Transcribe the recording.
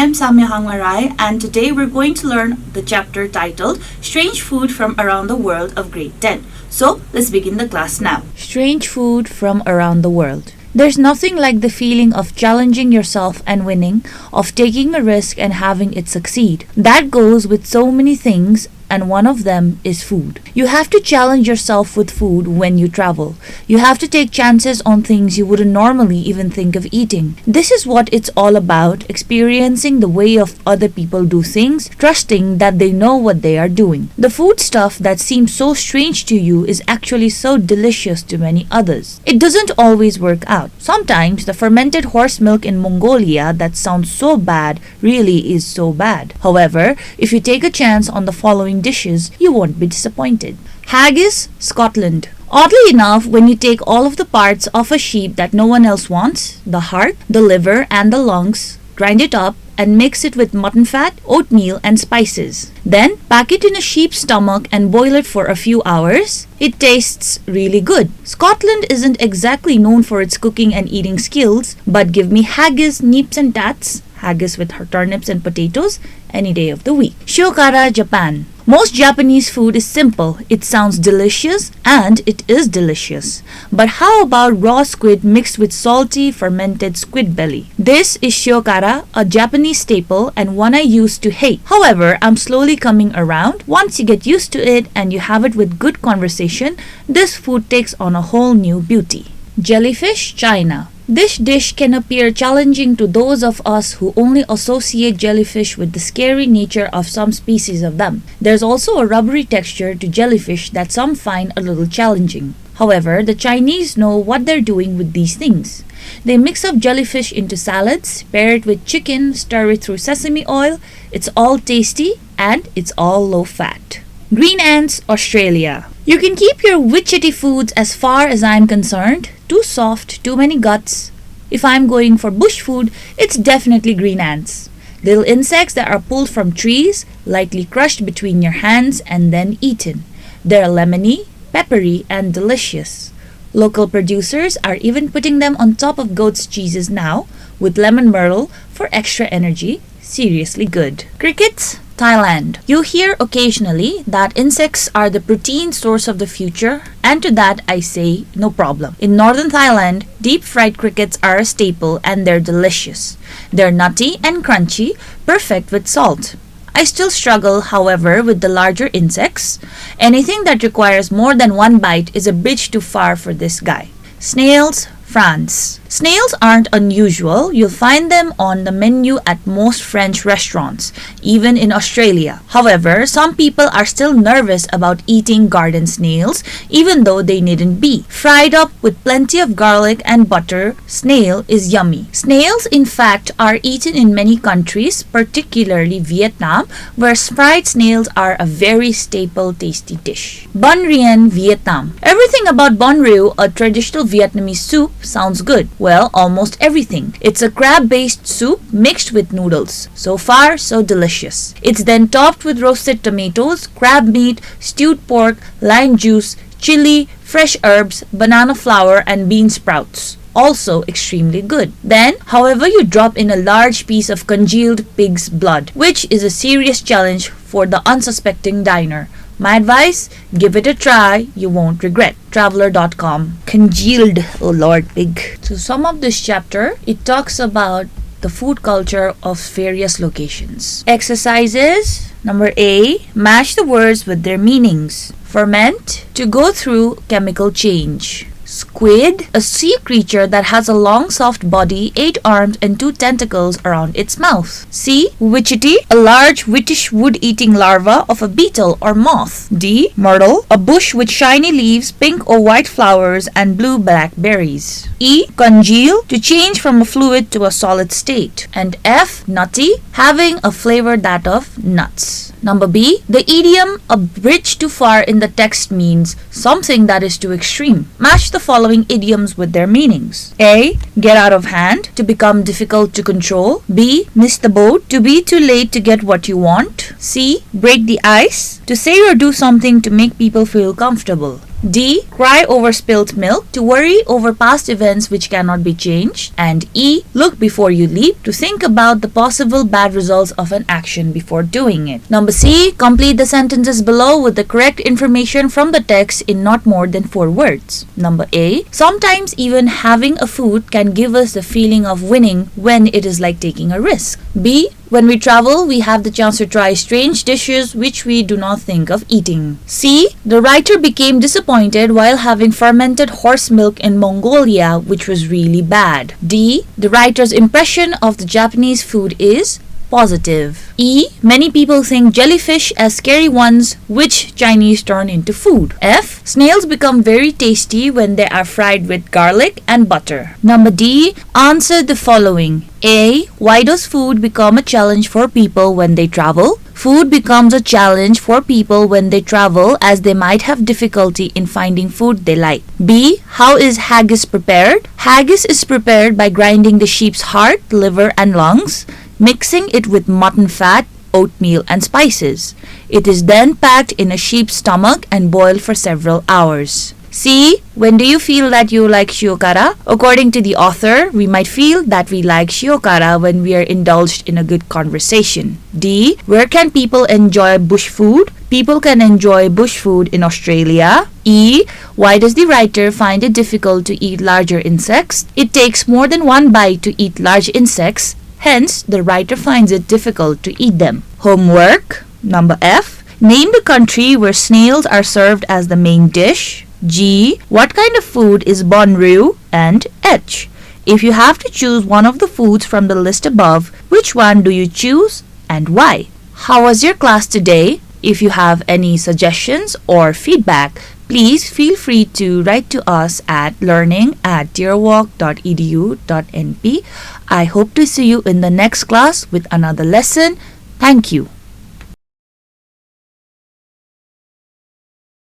I'm Samyo Hangma Rai, and today we're going to learn the chapter titled Strange Food from Around the World of Grade 10. So, let's begin the class now. Strange food from around the world. There's nothing like the feeling of challenging yourself and winning, of taking a risk and having it succeed. That goes with so many things, and one of them is food. You have to challenge yourself with food when you travel. You have to take chances on things you wouldn't normally even think of eating. This is what it's all about, experiencing the way of other people do things, trusting that they know what they are doing. The food stuff that seems so strange to you is actually so delicious to many others. It doesn't always work out. Sometimes the fermented horse milk in Mongolia that sounds so bad really is so bad. However, if you take a chance on the following dishes, you won't be disappointed. Haggis, Scotland. Oddly enough, when you take all of the parts of a sheep that no one else wants, the heart, the liver, and the lungs, grind it up and mix it with mutton fat, oatmeal, and spices. Then pack it in a sheep's stomach and boil it for a few hours. It tastes really good. Scotland isn't exactly known for its cooking and eating skills, but give me haggis, neeps, and tats, haggis with turnips and potatoes, any day of the week. Shiokara, Japan. Most Japanese food is simple. It sounds delicious, and it is delicious. But how about raw squid mixed with salty fermented squid belly? This is shiokara, a Japanese staple and one I used to hate. However, I'm slowly coming around. Once you get used to it and you have it with good conversation, this food takes on a whole new beauty. Jellyfish, China. This dish can appear challenging to those of us who only associate jellyfish with the scary nature of some species of them. There's also a rubbery texture to jellyfish that some find a little challenging. However, the Chinese know what they're doing with these things. They mix up jellyfish into salads, pair it with chicken, stir it through sesame oil. It's all tasty and it's all low fat. Green ants, Australia. You can keep your witchetty foods as far as I'm concerned. Too soft, too many guts. If I'm going for bush food, it's definitely green ants. Little insects that are pulled from trees, lightly crushed between your hands and then eaten. They're lemony, peppery, and delicious. Local producers are even putting them on top of goat's cheeses now, with lemon myrtle for extra energy. Seriously good. Crickets, Thailand. You hear occasionally that insects are the protein source of the future, and to that I say no problem. In northern Thailand, deep fried crickets are a staple and they're delicious. They're nutty and crunchy, perfect with salt. I still struggle, however, with the larger insects. Anything that requires more than one bite is a bridge too far for this guy. Snails, France. Snails aren't unusual. You'll find them on the menu at most French restaurants, even in Australia. However, some people are still nervous about eating garden snails, even though they needn't be. Fried up with plenty of garlic and butter, snail is yummy. Snails, in fact, are eaten in many countries, particularly Vietnam, where fried snails are a very staple tasty dish. Bun Rien, Vietnam. Everything about bun rieu, a traditional Vietnamese soup, sounds good. Well, almost everything. It's a crab-based soup mixed with noodles. So far, so delicious. It's then topped with roasted tomatoes, crab meat, stewed pork, lime juice, chili, fresh herbs, banana flour, and bean sprouts. Also extremely good. Then, however, you drop in a large piece of congealed pig's blood, which is a serious challenge for the unsuspecting diner. My advice, give it a try, you won't regret. Traveler.com. Congealed, oh Lord, pig. To sum up this chapter, it talks about the food culture of various locations. Exercises. Number A, match the words with their meanings. Ferment, to go through chemical change. Squid, a sea creature that has a long soft body, 8 arms and 2 tentacles around its mouth. C. Witchetty, a large whitish wood-eating larva of a beetle or moth. D. Myrtle, a bush with shiny leaves, pink or white flowers, and blue-black berries. E. Congeal, to change from a fluid to a solid state. And F. Nutty, having a flavor that of nuts. Number B. The idiom, a bridge too far in the text means something that is too extreme. Match the following idioms with their meanings. A. Get out of hand, to become difficult to control. B. Miss the boat, to be too late to get what you want. C. Break the ice, To say or do something to make people feel comfortable. D. Cry over spilt milk, to worry over past events which cannot be changed. And E. Look before you leap, to think about the possible bad results of an action before doing it. Number C. Complete the sentences below with the correct information from the text in not more than 4 words. Number A. Sometimes even having a food can give us the feeling of winning when it is like taking a risk. B. When we travel, we have the chance to try strange dishes which we do not think of eating. C. The writer became disappointed while having fermented horse milk in Mongolia, which was really bad. D. The writer's impression of the Japanese food is positive. E. Many people think jellyfish as scary ones, which Chinese turn into food. F. Snails become very tasty when they are fried with garlic and butter. Number D. Answer the following. A. Why does food become a challenge for people when they travel? Food becomes a challenge for people when they travel as they might have difficulty in finding food they like. B. How is haggis prepared? Haggis is prepared by grinding the sheep's heart, liver and lungs, mixing it with mutton fat, oatmeal and spices. It is then packed in a sheep's stomach and boiled for several hours. C. When do you feel that you like shiokara? According to the author, we might feel that we like shiokara when we are indulged in a good conversation. D. Where can people enjoy bush food? People can enjoy bush food in Australia. E. Why does the writer find it difficult to eat larger insects? It takes more than one bite to eat large insects. Hence, the writer finds it difficult to eat them. Homework. Number F. Name the country where snails are served as the main dish. G. What kind of food is bonru? And H. If you have to choose one of the foods from the list above, which one do you choose and why? How was your class today? If you have any suggestions or feedback, please feel free to write to us at learning@dearwalk.edu.np. I hope to see you in the next class with another lesson. Thank you.